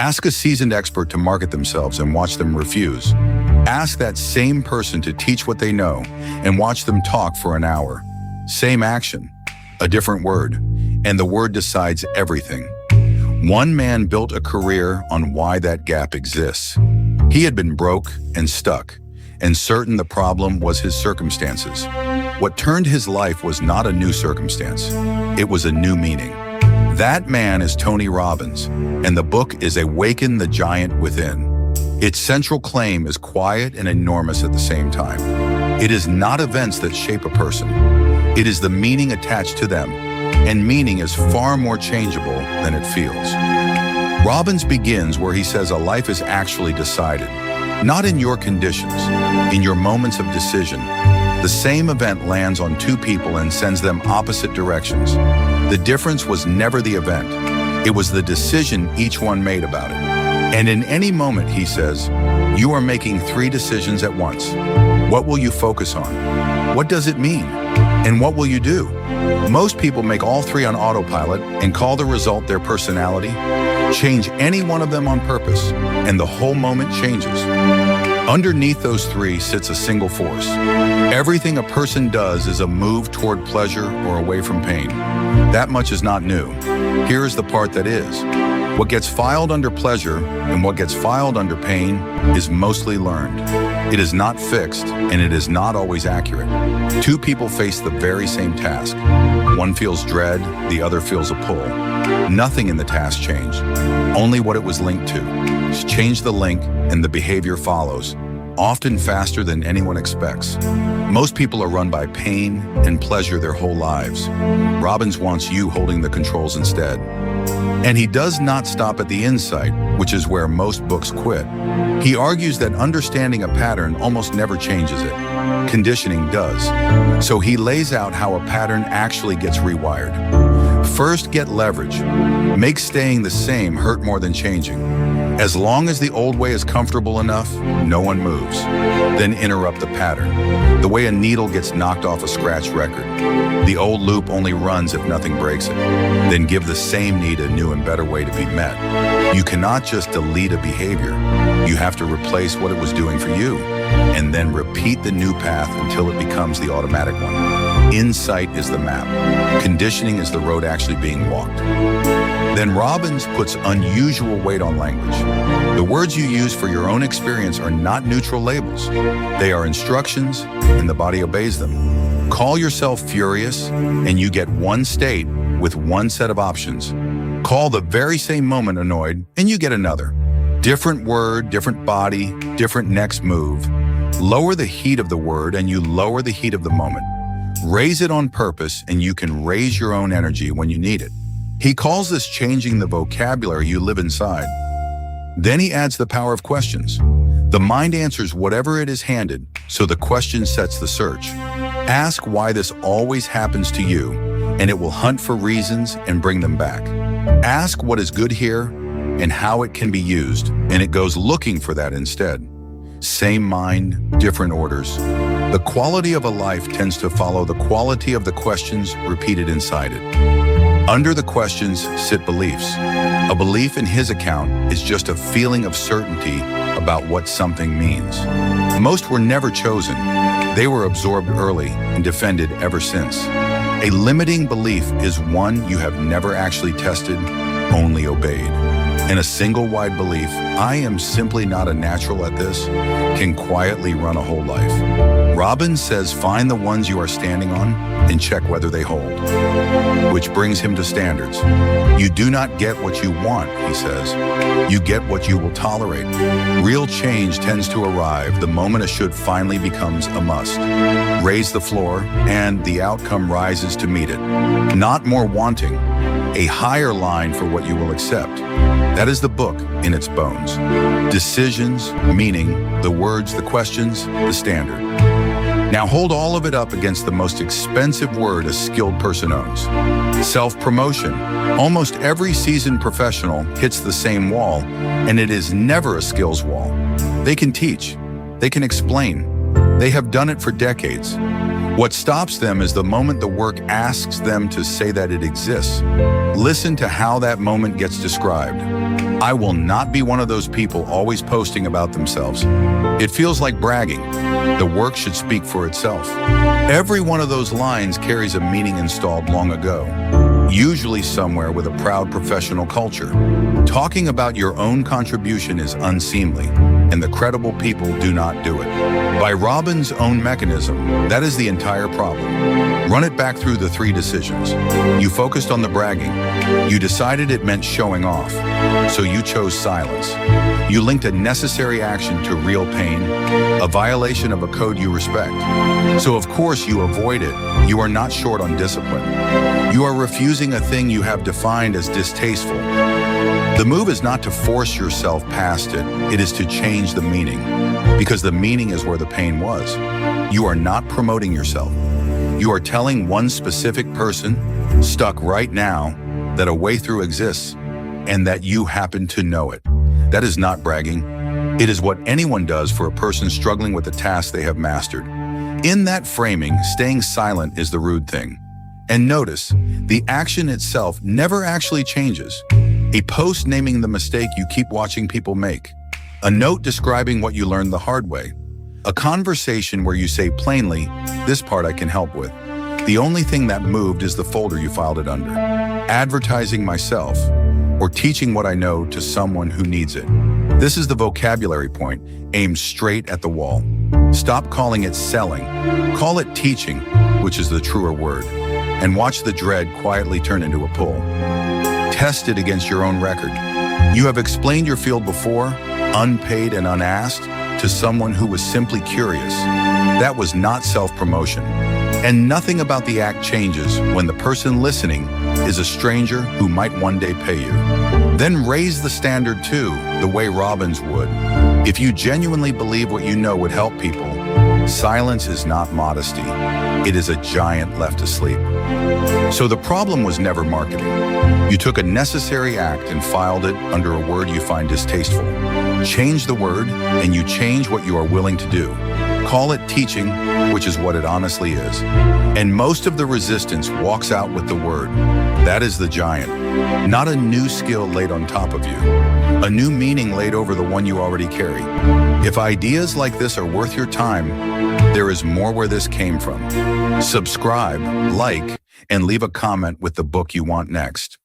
Ask a seasoned expert to market themselves and watch them refuse. Ask that same person to teach what they know and watch them talk for an hour. Same action, a different word, and the word decides everything. One man built a career on why that gap exists. He had been broke and stuck, and certain the problem was his circumstances. What turned his life was not a new circumstance, it was a new meaning. That man is Tony Robbins, and the book is Awaken the Giant Within. Its central claim is quiet and enormous at the same time. It is not events that shape a person. It is the meaning attached to them, and meaning is far more changeable than it feels. Robbins begins where he says a life is actually decided, not in your conditions, in your moments of decision. The same event lands on two people and sends them opposite directions. The difference was never the event. It was the decision each one made about it. And in any moment, he says, you are making three decisions at once. What will you focus on? What does it mean? And what will you do? Most people make all three on autopilot and call the result their personality. Change any one of them on purpose, and the whole moment changes. Underneath those three sits a single force. Everything a person does is a move toward pleasure or away from pain. That much is not new. Here is the part that is. What gets filed under pleasure and what gets filed under pain is mostly learned. It is not fixed, and it is not always accurate. Two people face the very same task. One feels dread, the other feels a pull. Nothing in the task changed, only what it was linked to. Just change the link and the behavior follows, often faster than anyone expects. Most people are run by pain and pleasure their whole lives. Robbins wants you holding the controls instead. And he does not stop at the insight, which is where most books quit. He argues that understanding a pattern almost never changes it. Conditioning does. So he lays out how a pattern actually gets rewired. First, get leverage. Make staying the same hurt more than changing. As long as the old way is comfortable enough, no one moves. Then interrupt the pattern. The way a needle gets knocked off a scratched record. The old loop only runs if nothing breaks it. Then give the same need a new and better way to be met. You cannot just delete a behavior. You have to replace what it was doing for you, and then repeat the new path until it becomes the automatic one. Insight is the map. Conditioning is the road actually being walked. Then Robbins puts unusual weight on language. The words you use for your own experience are not neutral labels. They are instructions, and the body obeys them. Call yourself furious, and you get one state with one set of options. Call the very same moment annoyed, and you get another. Different word, different body, different next move. Lower the heat of the word, and you lower the heat of the moment. Raise it on purpose, and you can raise your own energy when you need it. He calls this changing the vocabulary you live inside. Then he adds the power of questions. The mind answers whatever it is handed, so the question sets the search. Ask why this always happens to you, and it will hunt for reasons and bring them back. Ask what is good here and how it can be used, and it goes looking for that instead. Same mind, different orders. The quality of a life tends to follow the quality of the questions repeated inside it. Under the questions sit beliefs. A belief in his account is just a feeling of certainty about what something means. Most were never chosen. They were absorbed early and defended ever since. A limiting belief is one you have never actually tested, only obeyed. And a single wide belief, I am simply not a natural at this, can quietly run a whole life. Robbins says find the ones you are standing on and check whether they hold. Which brings him to standards. You do not get what you want, he says. You get what you will tolerate. Real change tends to arrive the moment a should finally becomes a must. Raise the floor, and the outcome rises to meet it. Not more wanting, a higher line for what you will accept. That is the book in its bones. Decisions, meaning, the words, the questions, the standard. Now hold all of it up against the most expensive word a skilled person owns. Self-promotion. Almost every seasoned professional hits the same wall, and it is never a skills wall. They can teach. They can explain. They have done it for decades. What stops them is the moment the work asks them to say that it exists. Listen to how that moment gets described. I will not be one of those people always posting about themselves. It feels like bragging. The work should speak for itself. Every one of those lines carries a meaning installed long ago, usually somewhere with a proud professional culture. Talking about your own contribution is unseemly, and the credible people do not do it. By Robbins' own mechanism, that is the entire problem. Run it back through the 3 decisions. You focused on the bragging. You decided it meant showing off, so you chose silence. You linked a necessary action to real pain, a violation of a code you respect. So of course you avoid it. You are not short on discipline. You are refusing a thing you have defined as distasteful. The move is not to force yourself past it, it is to change the meaning, because the meaning is where the pain was. You are not promoting yourself. You are telling one specific person, stuck right now, that a way through exists, and that you happen to know it. That is not bragging. It is what anyone does for a person struggling with a task they have mastered. In that framing, staying silent is the rude thing. And notice, the action itself never actually changes. A post naming the mistake you keep watching people make. A note describing what you learned the hard way. A conversation where you say plainly, this part I can help with. The only thing that moved is the folder you filed it under. Advertising myself, or teaching what I know to someone who needs it. This is the vocabulary point, aimed straight at the wall. Stop calling it selling. Call it teaching, which is the truer word. And watch the dread quietly turn into a pull. Test it against your own record. You have explained your field before, unpaid and unasked, to someone who was simply curious. That was not self-promotion. And nothing about the act changes when the person listening is a stranger who might one day pay you. Then raise the standard too, the way Robbins would. If you genuinely believe what you know would help people, silence is not modesty. It is a giant left asleep. So the problem was never marketing. You took a necessary act and filed it under a word you find distasteful. Change the word, and you change what you are willing to do. Call it teaching, which is what it honestly is. And most of the resistance walks out with the word. That is the giant. Not a new skill laid on top of you. A new meaning laid over the one you already carry. If ideas like this are worth your time, there is more where this came from. Subscribe, like, and leave a comment with the book you want next.